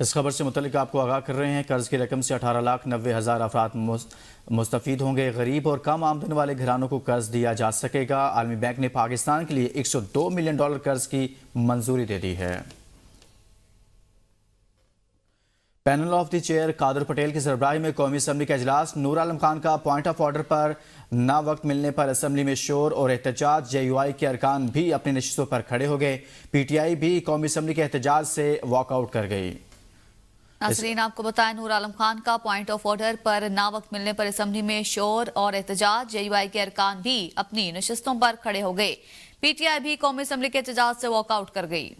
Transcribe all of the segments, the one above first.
اس خبر سے متعلق آپ کو آگاہ کر رہے ہیں، قرض کی رقم سے 18,90,000 افراد مستفید ہوں گے۔ غریب اور کم آمدن والے گھرانوں کو قرض دیا جا سکے گا۔ عالمی بینک نے پاکستان کے لیے $102 ملین قرض کی منظوری دے دی ہے۔ پینل آف دی چیئر قادر پٹیل کی سربراہی میں قومی اسمبلی کا اجلاس۔ نور عالم خان کا پوائنٹ آف آرڈر پر نہ وقت ملنے پر اسمبلی میں شور اور احتجاج۔ JUI کے ارکان بھی اپنی نشستوں پر کھڑے ہو گئے۔ PTI بھی قومی اسمبلی کے احتجاج سے واک آؤٹ کر گئی۔ ناظرین آپ کو بتائیں، نور عالم خان کا پوائنٹ آف آرڈر پر نہ وقت ملنے پر اسمبلی میں شور اور احتجاج۔ JUI کے ارکان بھی اپنی نشستوں پر کھڑے ہو گئے۔ PTI بھی قومی اسمبلی کے احتجاج سے واک آؤٹ کر گئی۔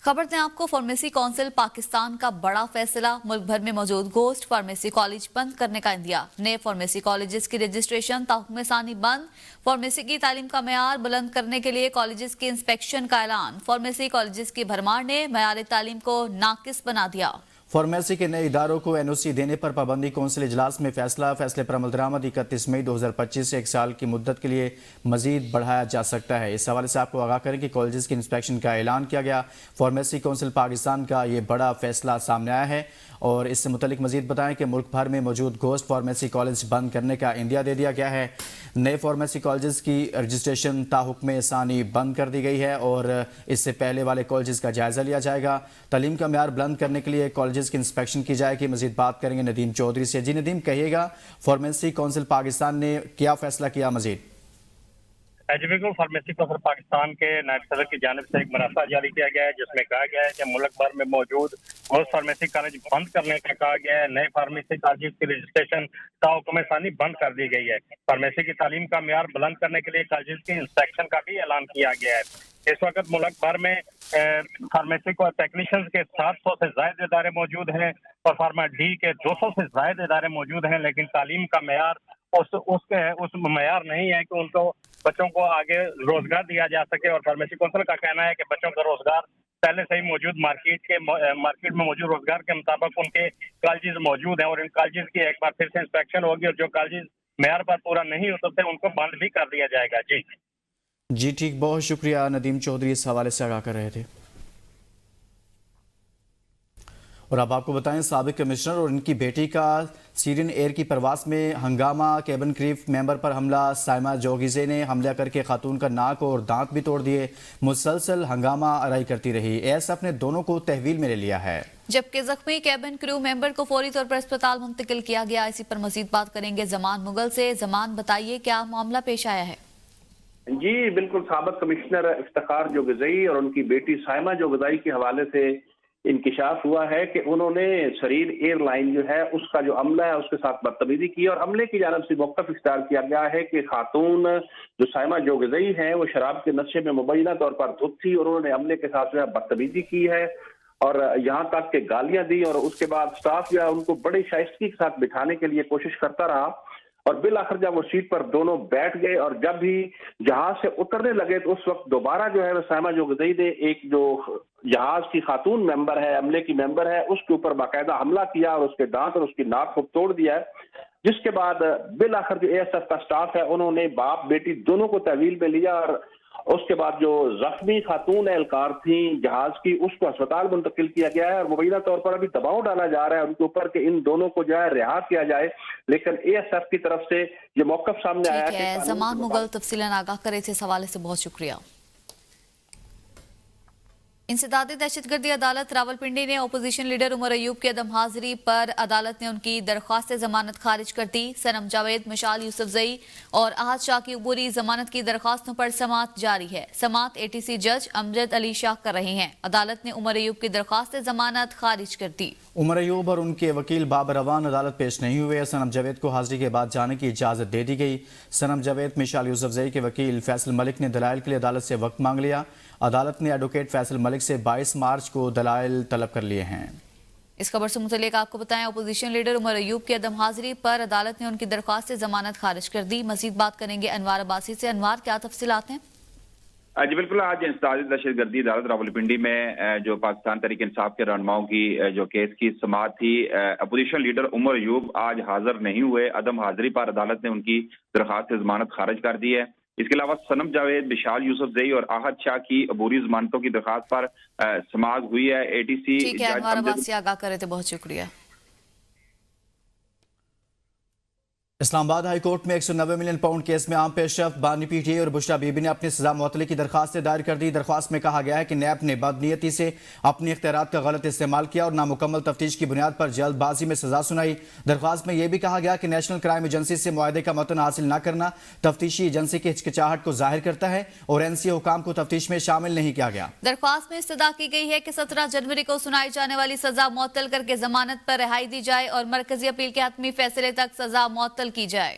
خبر دیں آپ کو، فارمیسی کونسل پاکستان کا بڑا فیصلہ۔ ملک بھر میں موجود گھوسٹ فارمیسی کالج بند کرنے کا عندیہ۔ نئے فارمیسی کالجز کی رجسٹریشن تا حکم ثانی بند۔ فارمیسی کی تعلیم کا معیار بلند کرنے کے لیے کالجز کی انسپیکشن کا اعلان۔ فارمیسی کالجز کی بھرمار نے معیار تعلیم کو ناقص بنا دیا۔ فارمیسی کے نئے اداروں کو NOC دینے پر پابندی۔ کونسل اجلاس میں فیصلے پر عمل درآمد 31 مئی 2025 سے 1 سال کی مدت کے لیے مزید بڑھایا جا سکتا ہے۔ اس حوالے سے آپ کو آگاہ کریں کہ کالجز کی انسپیکشن کا اعلان کیا گیا۔ فارمیسی کونسل پاکستان کا یہ بڑا فیصلہ سامنے آیا ہے، اور اس سے متعلق مزید بتائیں کہ ملک بھر میں موجود گھوسٹ فارمیسی کالج بند کرنے کا عندیہ دے دیا گیا ہے۔ نئے فارمیسی کالجز کی رجسٹریشن تا حکم ثانی بند کر دی گئی ہے، اور اس سے پہلے والے کالجز کا جائزہ لیا جائے گا۔ تعلیم کا معیار بلند کرنے کے لیے کالجز کی انسپیکشن کی جائے گی۔ مزید بات کریں گے ندیم چودھری سے۔ جی ندیم، کہیے گا فارمیسی کونسل پاکستان نے کیا فیصلہ کیا مزید؟ جی بالکل، فارمیسی کونسل پاکستان کے نائب صدر کی جانب سے ایک مراسہ جاری کیا گیا ہے، جس میں کہا گیا ہے کہ ملک بھر میں موجود فارمیسی کالج بند کرنے کا کہا گیا ہے۔ نئے فارمیسی کالج کی رجسٹریشن تا حکم ثانی بند کر دی گئی ہے۔ فارمیسی کی تعلیم کا معیار بلند کرنے کے لیے کالجز کی انسپیکشن کا بھی اعلان کیا گیا ہے۔ اس وقت ملک بھر میں فارمیسی کو ٹیکنیشینز کے 700 سے زائد ادارے موجود ہیں، اور فارما ڈی کے 200 سے زائد ادارے موجود ہیں، لیکن تعلیم کا معیار اس معیار نہیں ہے کہ ان کو بچوں کو آگے روزگار دیا جا سکے۔ اور فارمیسی کونسل کا کہنا ہے کہ بچوں کا روزگار پہلے سے ہی موجود مارکیٹ میں موجود روزگار کے مطابق ان کے کالجز موجود ہیں، اور ان کالجز کی ایک بار پھر سے انسپیکشن ہوگی، اور جو کالجز معیار پر پورا نہیں اترتے ان کو بند بھی کر دیا جائے گا۔ جی ٹھیک، بہت شکریہ ندیم چودھری، اس حوالے سے آگاہ کر رہے تھے۔ اور اب آپ کو بتائیں، سابق کمشنر اور ان کی بیٹی کا سیرین ایئر کی پرواز میں ہنگامہ۔ کیبن کریو ممبر پر حملہ۔ سائمہ جوگیزے نے حملہ کر کے خاتون کا ناک اور دانت بھی توڑ دیے۔ مسلسل ہنگامہ آرائی کرتی رہی۔ ASF نے دونوں کو تحویل میں لے لیا ہے، جبکہ زخمی کیبن کریو ممبر کو فوری طور پر اسپتال منتقل کیا گیا۔ اسی پر مزید بات کریں گے زمان مغل سے۔ زمان، بتائیے کیا معاملہ پیش آیا ہے؟ جی بالکل، سابق کمشنر افتخار جوگزئی اور ان کی بیٹی سائمہ جوگزئی کے حوالے سے انکشاف ہوا ہے کہ انہوں نے سرین ایئر لائن جو ہے اس کا جو عملہ ہے اس کے ساتھ بدتمیزی کی، اور عملے کی جانب سے موقف اختیار کیا گیا ہے کہ خاتون جو سائمہ جوگزئی ہیں وہ شراب کے نشے میں مبینہ طور پر دھت تھی، اور انہوں نے عملے کے ساتھ جو ہے بدتمیزی کی ہے، اور یہاں تک کہ گالیاں دی، اور اس کے بعد سٹاف جو ہے ان کو بڑی شائستگی کے ساتھ بٹھانے کے لیے کوشش کرتا رہا، اور بالآخر جب وہ سیٹ پر دونوں بیٹھ گئے اور جب بھی جہاز سے اترنے لگے تو اس وقت دوبارہ جو ہے سائمہ جوگزئی نے ایک جو جہاز کی خاتون ممبر ہے، عملے کی ممبر ہے، اس کے اوپر باقاعدہ حملہ کیا اور اس کے دانت اور اس کی ناک کو توڑ دیا ہے، جس کے بعد بالآخر جو ASF کا سٹاف ہے انہوں نے باپ بیٹی دونوں کو تحویل میں لیا، اور اس کے بعد جو زخمی خاتون اہلکار تھیں جہاز کی اس کو ہسپتال منتقل کیا گیا ہے، اور مبینہ طور پر ابھی دباؤ ڈالا جا رہا ہے ان کے اوپر کہ ان دونوں کو جو ہے رہا کیا جائے، لیکن ASF کی طرف سے یہ موقف سامنے آیا ہے۔ زمان مغل تفصیلاً آگاہ کرے تھے، اس حوالے سے بہت شکریہ۔ انسدادی دہشت گردی عدالت راولپنڈی نے اپوزیشن لیڈر عمر ایوب کی عدم حاضری پر عدالت نے ان کی درخواست ضمانت خارج کر دی۔ سنم جاوید، مشال یوسفزئی اور احد شاہ کی عبوری ضمانت کی درخواستوں پر سماعت جاری ہے۔ سماعت ATC جج امجد علی شاہ کر رہے ہیں۔ عدالت نے عمر ایوب کی درخواست ضمانت خارج کر دی۔ عمر ایوب اور ان کے وکیل بابر روان عدالت پیش نہیں ہوئے۔ سنم جاوید کو حاضری کے بعد جانے کی اجازت دے دی گئی۔ سنم جاوید، مشال یوسفزئی کے وکیل فیصل ملک نے دلائل کے لیے عدالت سے وقت مانگ لیا۔ عدالت نے ایڈوکیٹ فیصل ملک سے 22 مارچ کو دلائل طلب کر لیے ہیں۔ اس خبر سے متعلق آپ کو بتائیں، اپوزیشن لیڈر عمر ایوب کی عدم حاضری پر عدالت نے ان کی درخواست ضمانت خارج کر دی۔ مزید بات کریں گے انوار عباسی سے۔ انوار، کیا تفصیلات ہیں؟ جی بالکل، آج انسدادی دہشت گردی عدالت راولپنڈی میں جو پاکستان تحریک انصاف کے رہنماؤں کی جو کیس کی سماعت تھی، اپوزیشن لیڈر عمر ایوب آج حاضر نہیں ہوئے۔ عدم حاضری پر عدالت نے ان کی درخواست ضمانت خارج کر دی ہے۔ اس کے علاوہ سنم جاوید، بشال یوسف زئی اور احد شاہ کی عبوری ضمانتوں کی درخواست پر سماعت ہوئی ہے۔ ATC ٹھیک ہے، انوار عباسی آگاہ کر رہے تھے، بہت شکریہ۔ اسلام آباد ہائی کورٹ میں 190 ملین پاؤنڈ کیس میں عام پیش رفت، بانی پی ٹی اے اور بشرا بی بی نے اپنی سزا معطلی کی درخواستیں دائر کر دی۔ درخواست میں کہا گیا ہے کہ نیب نے بدنیتی سے اپنی اختیارات کا غلط استعمال کیا اور نامکمل تفتیش کی بنیاد پر جلد بازی میں سزا سنائی۔ درخواست میں یہ بھی کہا گیا کہ نیشنل کرائم ایجنسی سے معاہدے کا متن حاصل نہ کرنا تفتیشی ایجنسی کی ہچکچاہٹ کو ظاہر کرتا ہے اور NCA حکام کو تفتیش میں شامل نہیں کیا گیا۔ درخواست میں استدعا کی گئی ہے کہ 17 جنوری کو سنائی جانے والی سزا معطل کر کے ضمانت پر رہائی دی جائے اور مرکزی اپیل کے حتمی فیصلے تک سزا معطل کی جائے۔